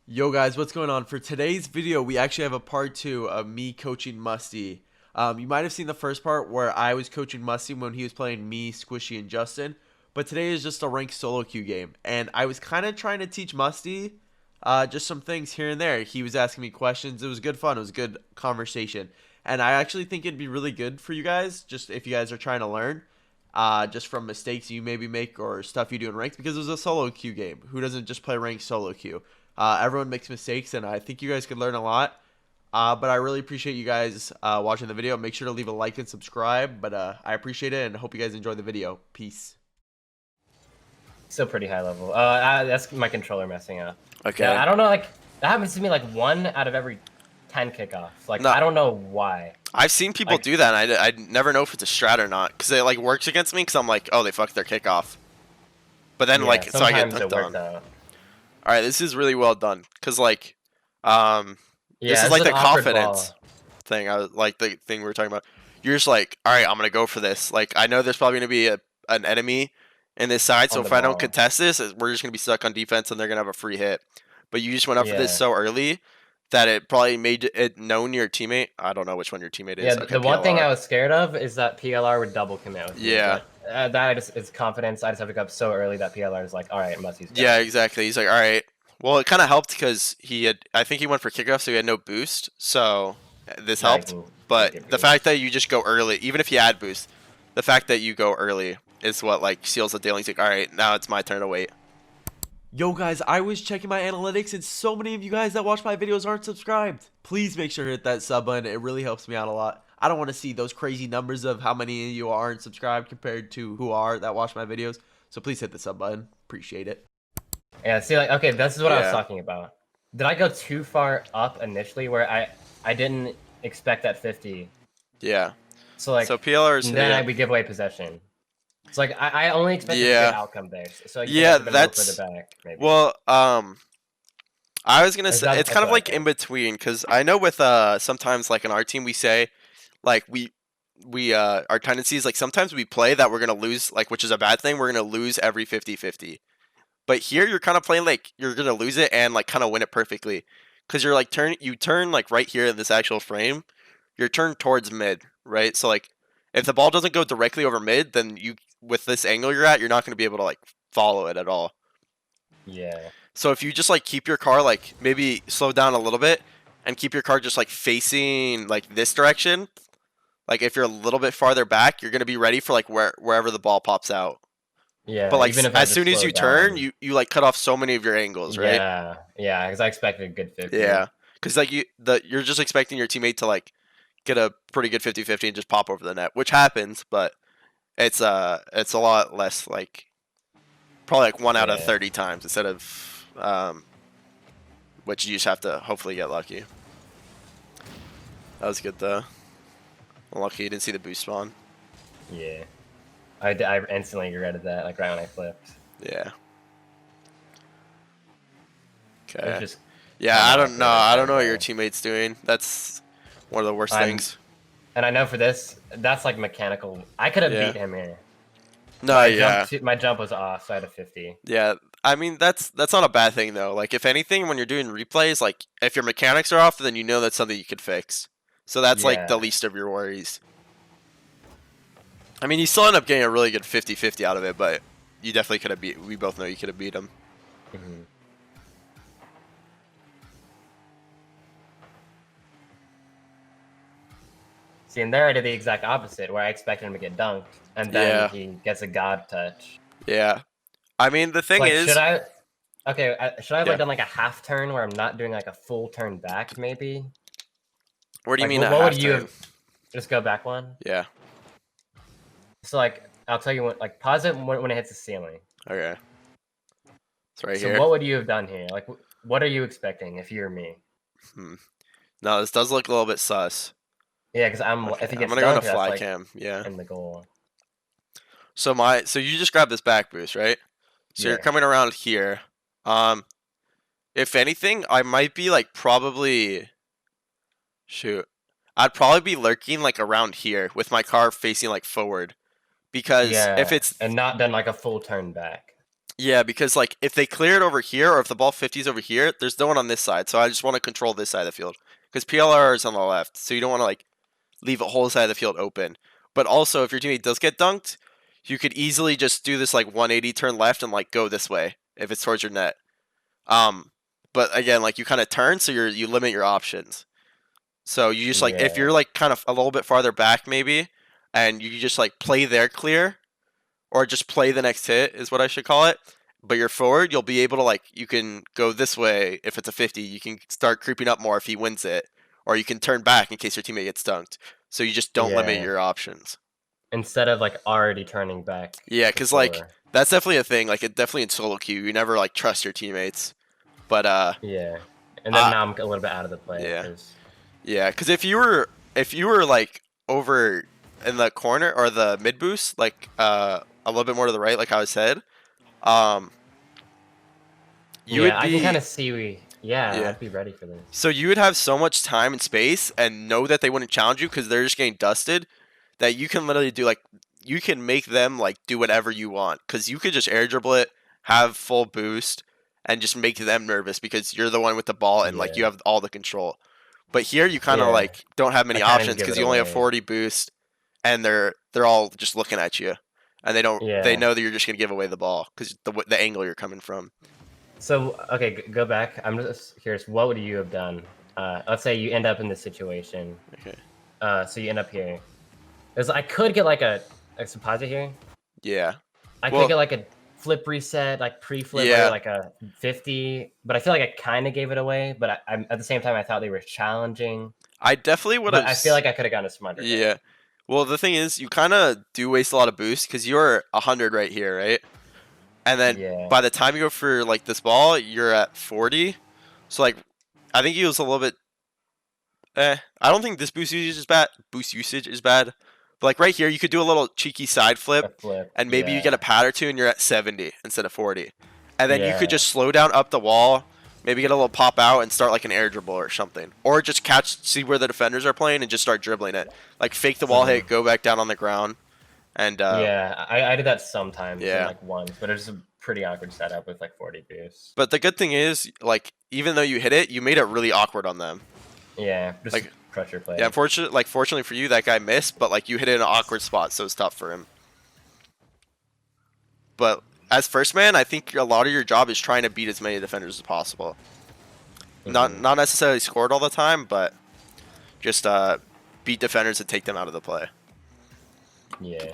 Yo guys, what's going on? For today's video, we actually have a part 2 of me coaching Musty. You might have seen the first part where I was coaching Musty when he was playing me, Squishy, and Justin. But today is just a ranked solo queue game. And I was kind of trying to teach Musty just some things here and there. He was asking me questions. It was good fun. It was good conversation. And I actually think it'd be really good for you guys, just if you guys are trying to learn. Just from mistakes you maybe make or stuff you do in ranked, because it was a solo queue game. Who doesn't just play ranked solo queue? Everyone makes mistakes, and I think you guys could learn a lot. But I really appreciate you guys watching the video. Make sure to leave a like and subscribe. But I appreciate it, and hope you guys enjoy the video. Peace. Still pretty high level. That's my controller messing up. Okay. Yeah, I don't know. Like that happens to me like 1 out of every 10 kickoffs. Like No. I don't know why. I've seen people do that, and I never know if it's a strat or not, because it like works against me, because I'm like, oh, they fucked their kickoff. But then Yeah, so I get sometimes it dunked worked on. out. All right, this is really well done, because like, Yeah, this is it's like an the awkward confidence ball. thing. I was like the thing we were talking about. You're just like, all right, I'm gonna go for this. Like I know there's probably gonna be an enemy in this side, so On the if I don't ball. contest this, we're just gonna be stuck on defense, and they're gonna have a free hit. But you just went up for this Yeah. so early that it probably made it known your teammate. I don't know which one your teammate is. Yeah, Okay, the one thing PLR. I was scared of is that PLR would double commit with me. Yeah. But, that is confidence. I just have to go up so early that PLR is like, all right, Musty's gone. Yeah, exactly. He's like, all right. Well, it kind of helped because I think he went for kickoff, so he had no boost. So this Yeah, I helped. can But get the boost. fact that you just go early, even if you add boost, the fact that you go early is what like seals the deal. He's like, all right, now it's my turn to wait. Yo guys, I was checking my analytics, and so many of you guys that watch my videos aren't subscribed. Please make sure to hit that sub button. It really helps me out a lot. I don't want to see those crazy numbers of how many of you aren't subscribed compared to who are that watch my videos. So please hit the sub button. Appreciate it. Yeah, see, like, okay, this is what I was Yeah. talking about. Did I go too far up initially where I didn't expect that 50? Yeah. So like, So PLR's and then yeah. we give away possession. It's like I only expected a Yeah. good outcome there. So like, Yeah, been that's- further back, maybe. Well, I was gonna Is say that- it's that's kind of what I like think. in between, because I know with sometimes like in our team we say like we our tendency is like sometimes we play that we're gonna lose, like, which is a bad thing. We're gonna lose every 50-50. But here you're kind of playing like you're gonna lose it and like kind of win it perfectly, because you're like you turn like right here in this actual frame, you're turned towards mid, right? So like if the ball doesn't go directly over mid, then you with this angle you're at, you're not gonna be able to like follow it at all. Yeah. So if you just like keep your car like maybe slow down a little bit and keep your car just like facing like this direction, like if you're a little bit farther back, you're gonna be ready for like wherever the ball pops out. Yeah. But like even if I as just soon as slow you turn, down. you like cut off so many of your angles, right? Yeah. Yeah. Because I expected a good 50. Yeah, because like you're just expecting your teammate to like get a pretty good 50-50 and just pop over the net, which happens, but it's a lot less, like probably like 1 out of Yeah. 30 times instead of which you just have to hopefully get lucky. That was good though. Lucky you didn't see the boost spawn. Yeah. I instantly regretted that, like right when I flipped. Yeah. It was Okay. just Yeah, kinda I don't awkward know. at I don't that know what your moment. teammate's doing. That's one of the worst I'm- things. And I know for this, that's like mechanical. I could have Yeah. beat him here. No, My yeah. my jump was off, so I had a 50. Yeah, I mean that's not a bad thing though. Like if anything, when you're doing replays, like if your mechanics are off, then you know that's something you could fix. So that's like the Yeah. least of your worries. I mean, you still end up getting a really good 50-50 out of it, but you definitely could have beat. We both know you could have beat him. hmm See, and there I did the exact opposite, where I expected him to get dunked, and then Yeah. he gets a god touch. Yeah, I mean the thing Like, is, should I? Okay, should I have Yeah. like done like a half turn where I'm not doing like a full turn back, maybe? what do you Like, mean a what would half you turn? have? Just go back one. Yeah. So like, I'll tell you what. Like, pause it when it hits the ceiling. Okay. It's right So here. what would you have done here? Like, what are you expecting if you're me? No, this does look a little bit sus. Yeah, because Okay, if he I'm gets gonna go dunked, into that's fly like cam. Yeah. in the goal. So you just grab this back boost, right? So you're Yeah. coming around here. If anything, I might be like probably shoot. I'd probably be lurking like around here with my car facing like forward. Because Yeah, if it's and not done like a full turn back. Yeah, because like if they clear it over here, or if the ball 50's over here, there's no one on this side. So I just want to control this side of the field because PLR is on the left, so you don't want to like leave a whole side of the field open. But also, if your teammate does get dunked, you could easily just do this like 180 turn left and like go this way if it's towards your net. Um, but again, like you kind of turn, so you limit your options. So you just like if Yeah. you're like kind of a little bit farther back maybe, and you just like play their clear, or just play the next hit is what I should call it. But you're forward, you'll be able to like you can go this way if it's a 50. You can start creeping up more if he wins it, or you can turn back in case your teammate gets dunked. So you just don't limit Yeah. your options. Instead of like already turning back Yeah, because like before. that's definitely a thing. Like it definitely in solo queue, you never like trust your teammates. But Yeah. And then now I'm a little bit out of the play. yeah. 'Cause- yeah, because if you were like over in the corner or the mid boost, like a little bit more to the right, like how I said, um, you yeah, would I be can kind of see. Yeah. I'd be ready for this. so you would have so much time and space and know that they wouldn't challenge you because they're just getting dusted that you can literally do like you can make them like do whatever you want because you could just air dribble it, have full boost, and just make them nervous because you're the one with the ball and like you Yeah. have all the control. But here you kind of Yeah. like don't have many I kinda options give because it you only have away. 40 boost and they're all just looking at you and they Yeah. know that you're just gonna give away the ball because the angle you're coming from. So okay, go back. I'm just curious. What would you have done? Let's say you end up in this situation. Okay. So you end up here. Because I could get like a suppository here. Yeah. I Well- could get like a flip reset, like pre-flip, Yeah. or like a 50. But I feel like I kind of gave it away. But I'm at the same time, I thought they were challenging. I definitely would But have. I feel like I could have gotten a smarter. there. Yeah. Well, the thing is, you kind of do waste a lot of boost because you're 100 right here, right? And then Yeah. by the time you go for like this ball, you're at 40. So like, I think he was a little bit. I don't think this boost usage is bad. Boost usage is bad. But like right here, you could do a little cheeky side A flip, flip. and maybe you yeah. get a pad or two, and you're at 70 instead of 40. And then you Yeah. could just slow down up the wall, maybe get a little pop out, and start like an air dribble or something, or just see where the defenders are playing and just start dribbling it, like fake the wall hit, go back down on the ground, and Yeah, I did that sometimes. Yeah. Like once, but it's a pretty awkward setup with like 40 boosts. But the good thing is, like even though you hit it, you made it really awkward on them. Yeah, just Like- pressure play. Yeah, fortunately for you, that guy missed, but like you hit it in an awkward spot, so it's tough for him. But as first man, I think a lot of your job is trying to beat as many defenders as possible. Not necessarily scored all the time, but just beat defenders and take them out of the play. Yeah.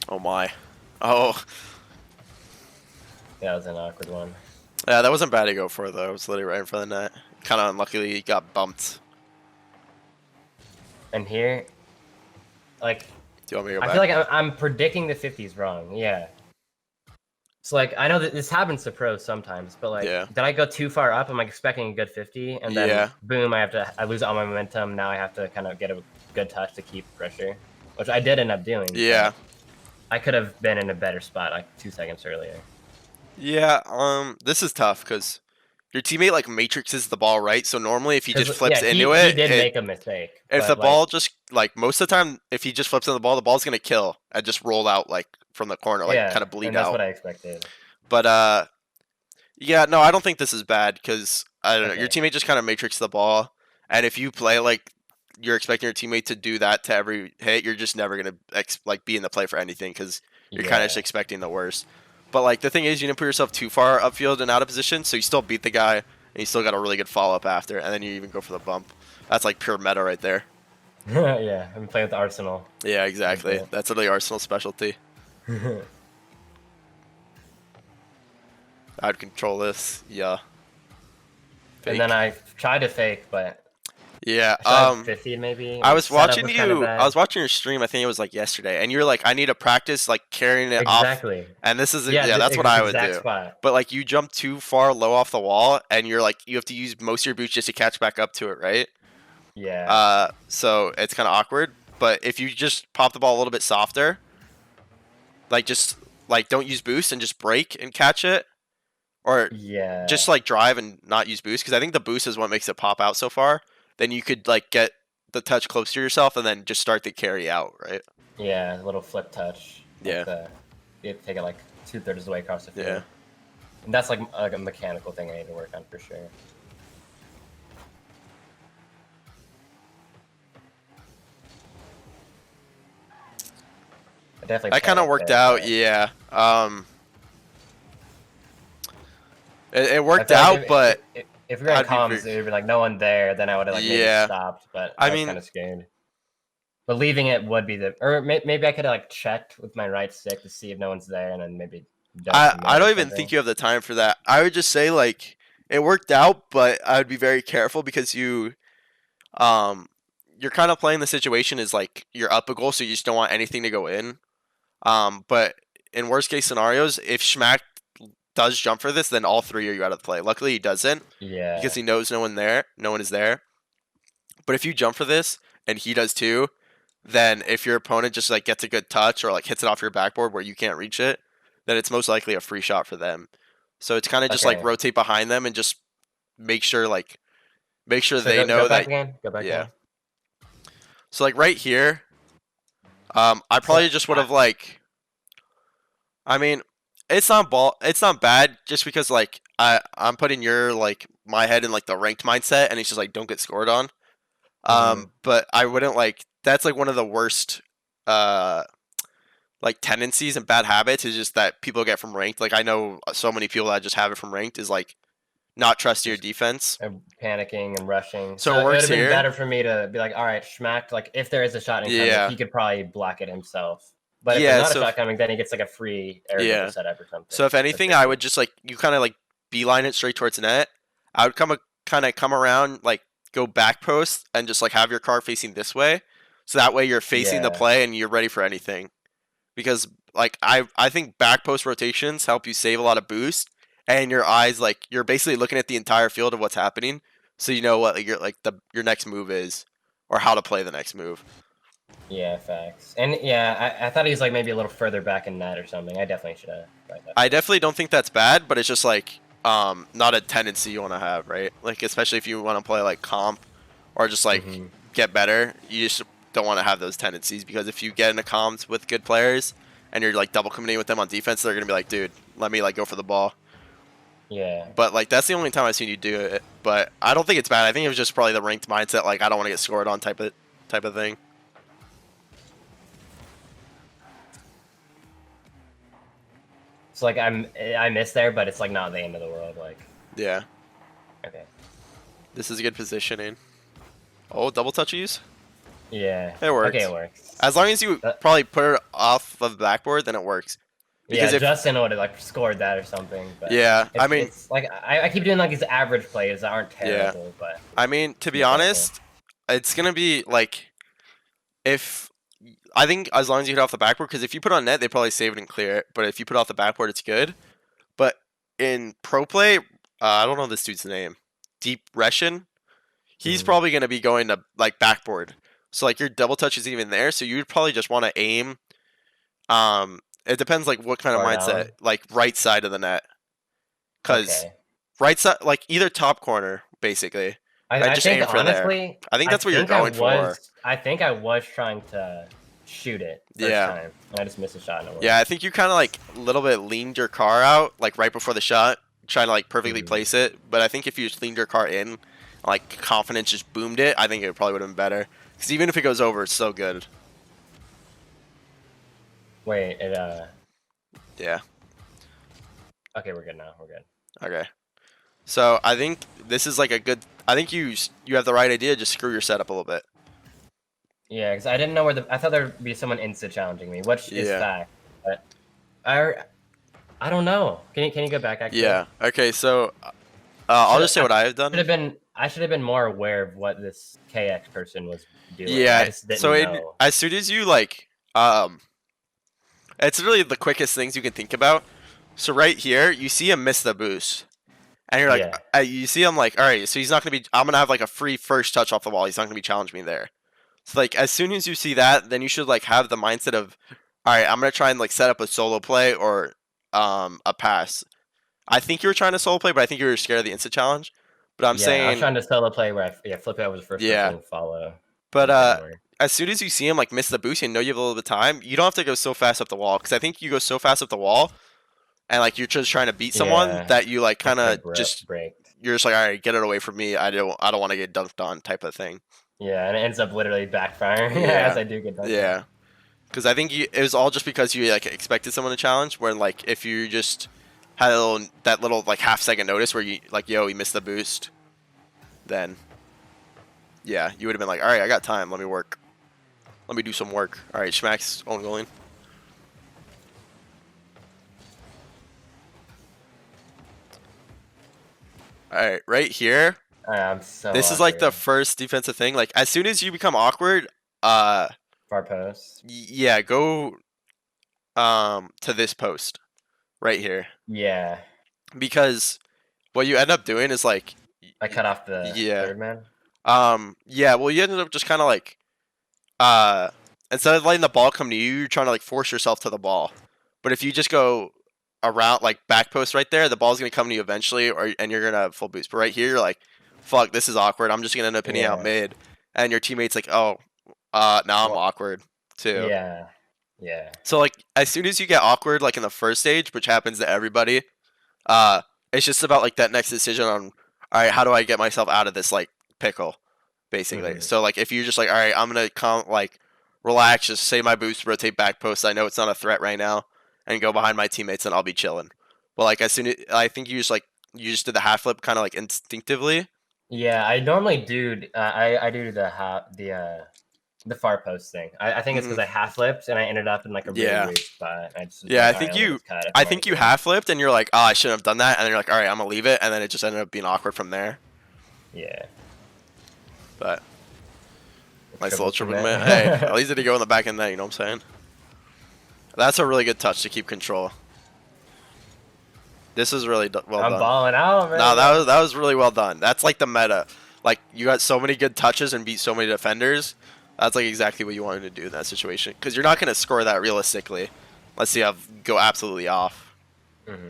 Oh my. Oh. That was an awkward one. Yeah, that wasn't bad to go for though. It was literally right in front of the net. Kind of unluckily got bumped. And here, like, Do you want me to go I back? feel like I'm predicting the 50s wrong. Yeah. So like, I know that this happens to pros sometimes, but like, Yeah. did I go too far up? I'm like expecting a good 50, and then Yeah. boom, I lose all my momentum. Now I have to kind of get a good touch to keep pressure, which I did end up doing. Yeah. I could have been in a better spot like 2 seconds earlier. Yeah, this is tough because your teammate like matrixes the ball right. So normally, if he just 'Cause, flips yeah, into he it, did make a mistake. if but, the like, ball just like most of the time, if he just flips into the ball's gonna kill and just roll out like from the corner, like yeah, kind of bleed and that's out. what I expected. But yeah, no, I don't think this is bad because I don't know. Your Okay. teammate just kind of matrix the ball, and if you play like you're expecting your teammate to do that to every hit, you're just never gonna like be in the play for anything because you're kind Yeah. of just expecting the worst. But like the thing is, you didn't put yourself too far upfield and out of position, so you still beat the guy, and you still got a really good follow up after, and then you even go for the bump. That's like pure meta right there. Yeah, I'm playing with Arsenal. Yeah, exactly. Okay. That's literally Arsenal's specialty. I'd control this. Yeah. Fake. And then I tried to fake, but Yeah. I tried 50 maybe. I was Setup watching was kinda you. bad. I was watching your stream. I think it was like yesterday, and you were like, "I need to practice like carrying it off." Exactly. And this is Yeah, that's what I would exact do. Spot. But like you jump too far low off the wall, and you're like you have to use most of your boots just to catch back up to it, right? Yeah. So it's kind of awkward. But if you just pop the ball a little bit softer, like just like don't use boost and just break and catch it, or Yeah. just like drive and not use boost, because I think the boost is what makes it pop out so far. Then you could like get the touch close to yourself and then just start the carry out, right? Yeah, a little flip touch. Yeah. Like you have to take it like 2/3 of the way across the field. Yeah. And that's like a mechanical thing I need to work on for sure. That kind of worked out, yeah. It worked out, but if we were in I'd be comms, very- it would be like no one there. Then I would have like maybe Yeah. stopped, but I I was mean- kind of scared. But leaving it would be or maybe I could have like checked with my right stick to see if no one's there, and then maybe. I don't even think you have the time for that. I would just say like it worked out, but I would be very careful because you're kind of playing the situation as like you're up a goal, so you just don't want anything to go in. But in worst case scenarios, if Schmack does jump for this, then all three are you out of play. Luckily, he doesn't. Yeah. Because he knows no one is there. But if you jump for this and he does too, then if your opponent just like gets a good touch or like hits it off your backboard where you can't reach it, then it's most likely a free shot for them. So it's kind of just like rotate behind them and just make sure So they know go back that. Again. Go back Yeah. again. So like right here, I probably just would have like. I mean, it's not bad just because like I'm putting my head in like the ranked mindset and it's just like don't get scored on. But I wouldn't like that's like one of the worst like tendencies and bad habits is just that people get from ranked. Like I know so many people that just have it from ranked is like not trusting your defense. And panicking and rushing. So it it would works have been here. better for me to be like, all right, Schmack, like if there is a shot incoming, Yeah. he could probably block it himself. But if Yeah, there's not so a shot coming, then he gets like a free area Yeah. setup or something. So if anything, I would just like you kind of like beeline it straight towards the net. I would kind of come around like go back post and just like have your car facing this way, so that way you're facing the Yeah. play and you're ready for anything. Because like I think back post rotations help you save a lot of boost, and your eyes like you're basically looking at the entire field of what's happening, so you know what like, your next move is, or how to play the next move. Yeah, facts. And yeah, I thought he was like maybe a little further back in net or something. I definitely should have tried that. I definitely don't think that's bad, but it's just like not a tendency you want to have, right? Like especially if you want to play like comp or just like get better, you just don't want to have those tendencies because if you get into comps with good players and you're like double committing with them on defense, they're gonna be like, dude, let me like go for the ball. Yeah. But like that's the only time I've seen you do it. But I don't think it's bad. I think it was just probably the ranked mindset, like I don't want to get scored on type of thing. So like I missed there, but it's like not the end of the world. Like Yeah. okay. This is good positioning. Oh, double touch use? Yeah. It works. Okay, it works. As long as you probably put it off of the backboard, then it works. Because Yeah, if Justin would have like scored that or something. But Yeah, I mean, it's like I keep doing like these average plays that aren't terrible, but I mean, to be Yeah. honest, it's gonna be like if I think as long as you hit off the backboard, because if you put on net, they probably save it and clear it. But if you put off the backboard, it's good. But in pro play, I don't know this dude's name, Deep Reshin. He's probably gonna be going to like backboard. So like your double touch is even there, so you'd probably just want to aim. It depends like what kind of Far mindset, down. like right side of the net, because okay. right side, like either top corner, basically. I just think aim for there. honestly, I think that's what you're going for. I think I was trying to shoot it first time, and I just missed a shot. And it worked. Yeah, I think you kind of like a little bit leaned your car out, like right before the shot, trying to like perfectly place it. But I think if you just leaned your car in, like confidence just boomed it, I think it probably would have been better. Because even if it goes over, it's so good. Wait, Yeah. Okay, we're good now. We're good. Okay. So I think this is like a good. I think you have the right idea. Just screw your setup a little bit. Yeah, because I didn't know I thought there'd be someone insta challenging me, which is Yeah. fact. But I don't know. Can you go back? Actually? Yeah. Okay. So I'll just say what I have done. I should have been more aware of what this KX person was doing. I Yeah. just didn't So know. as soon as you like, it's really the quickest things you can think about. So right here, you see him miss the boost, and you're like, you see him like, all right, so he's not gonna be. I'm gonna have like a free first touch off the wall. He's not gonna be challenging me there. So like, as soon as you see that, then you should like have the mindset of, all right, I'm gonna try and like set up a solo play or a pass. I think you were trying to solo play, but I think you were scared of the instant challenge. But I'm I saying, was trying to solo play where I flip it over the first person and follow. But as soon as you see him like miss the boost and know you have a little bit of time, you don't have to go so fast up the wall. Because I think you go so fast up the wall, and like you're just trying to beat someone Yeah. that you like kind of Like, just break. you're just like, all right, get it away from me. I don't want to get dunked on type of thing. Yeah, and it ends up literally backfiring Yeah. as I do get dunked on. Yeah. Because I think it was all just because you like expected someone to challenge. Where like if you just had that little like half-second notice where you like, yo, he missed the boost, then yeah, you would have been like, all right, I got time. Let me work. Let me do some work. All right, Schmack's own goaling. All right, right here. I'm so. This is like the first defensive thing. Like as soon as you become awkward, far post. yeah, go to this post right here. Yeah. Because what you end up doing is like I cut off the third man. Yeah, well you ended up just kind of like instead of letting the ball come to you, you're trying to like force yourself to the ball. But if you just go around like back post right there, the ball's gonna come to you eventually, and you're gonna have full boost. But right here, you're like, fuck, this is awkward. I'm just gonna end up hitting out mid, and your teammate's like, oh, now I'm awkward too. Yeah. Yeah. So like as soon as you get awkward, like in the first stage, which happens to everybody, it's just about like that next decision on, all right, how do I get myself out of this like pickle, basically. Mhm. So like if you're just like, all right, I'm gonna come like relax, just say my boost, rotate back post. I know it's not a threat right now, and go behind my teammates, and I'll be chilling. But like as soon as I think you just did the half flip kind of like instinctively. Yeah, I normally do. I do the far post thing. I think it's because I half flipped and I ended up in like a really weird spot. I just I think you half flipped and you're like, oh, I shouldn't have done that, and then you're like, all right, I'm gonna leave it, and then it just ended up being awkward from there. Yeah. But nice little triple commit. Hey, at least it didn't go in the back end net. You know what I'm saying? That's a really good touch to keep control. This is really well done. I'm balling out, man. No, that was really well done. That's like the meta. Like you got so many good touches and beat so many defenders. That's like exactly what you wanted to do in that situation. Because you're not gonna score that realistically, unless you go absolutely off. Mm-hmm.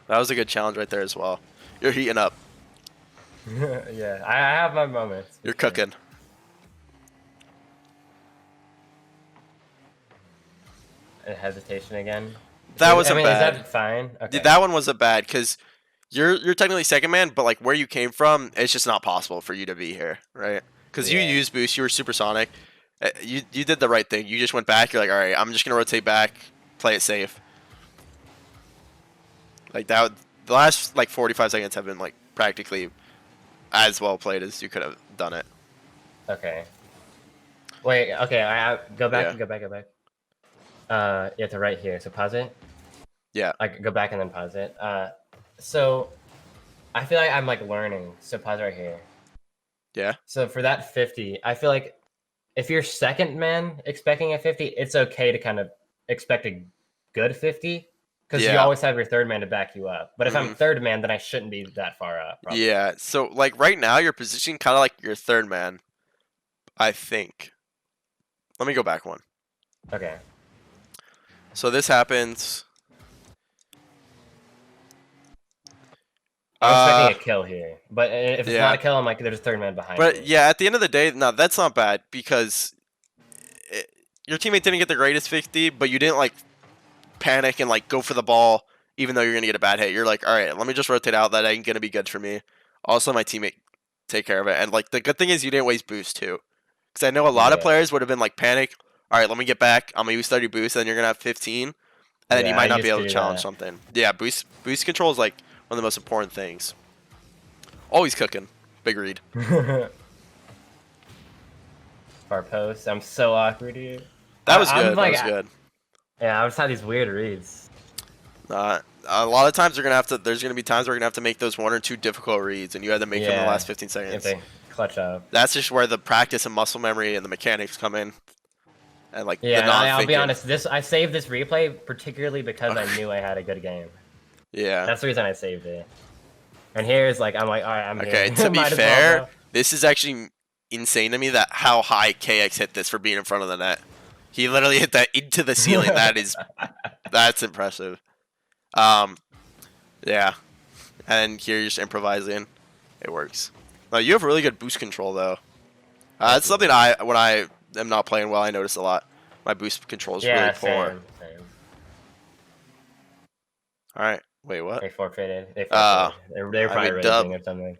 That was a good challenge right there as well. You're heating up. Yeah, I have my moments. You're cooking. Hesitation again. That wasn't bad. Is that fine? Okay. That one wasn't bad because you're technically second man, but like where you came from, it's just not possible for you to be here, right? Because you used boost, you were supersonic. You did the right thing. You just went back. You're like, all right, I'm just gonna rotate back, play it safe. Like that. The last like 45 seconds have been like practically as well played as you could have done it. Okay. Wait. Okay. I go back. Yeah. Go back. Go back. Yeah, to right here. So pause it. Yeah. I go back and then pause it. So I feel like I'm like learning. So pause right here. Yeah. So for that 50, I feel like if you're second man expecting a 50, it's okay to kind of expect a good 50 because you always have your third man to back you up. But if I'm third man, then I shouldn't be that far up. Probably. Yeah. So like right now, you're positioned kind of like your third man, I think. Let me go back one. Okay. So this happens. I'm expecting a kill here, but if it's not a kill, I'm like, there's a third man behind. But me. yeah, at the end of the day, no, that's not bad because your teammate didn't get the greatest 50, but you didn't like panic and like go for the ball, even though you're gonna get a bad hit. You're like, all right, let me just rotate out. That ain't gonna be good for me. Also, my teammate take care of it, and like the good thing is you didn't waste boost too, because I know a lot of players would have been like panic. All right, let me get back. I'm gonna use 30 boost, and then you're gonna have 15, and then you might not be able to challenge something. Yeah, boost control is like one of the most important things. Always cooking. Big read. Far post. I'm so awkward here. That was good. That was good. Yeah, I just had these weird reads. A lot of times there's gonna be times where you're gonna have to make those one or two difficult reads, and you had to make them in the last 15 seconds. If they clutch up. That's just where the practice and muscle memory and the mechanics come in. And like I'll be honest. I saved this replay particularly because I knew I had a good game. Yeah. That's the reason I saved it. And here's like I'm like, all right, I'm here. Okay, to be fair, this is actually insane to me that how high KX hit this for being in front of the net. He literally hit that into the ceiling. That's impressive. Yeah. And here you're just improvising. It works. No, you have really good boost control though. That's something when I am not playing well. I notice a lot. My boost control is Yeah, really poor. same. All right. Wait, what? They forfeited. They forfeited. They're I probably mean, dub. raising or something.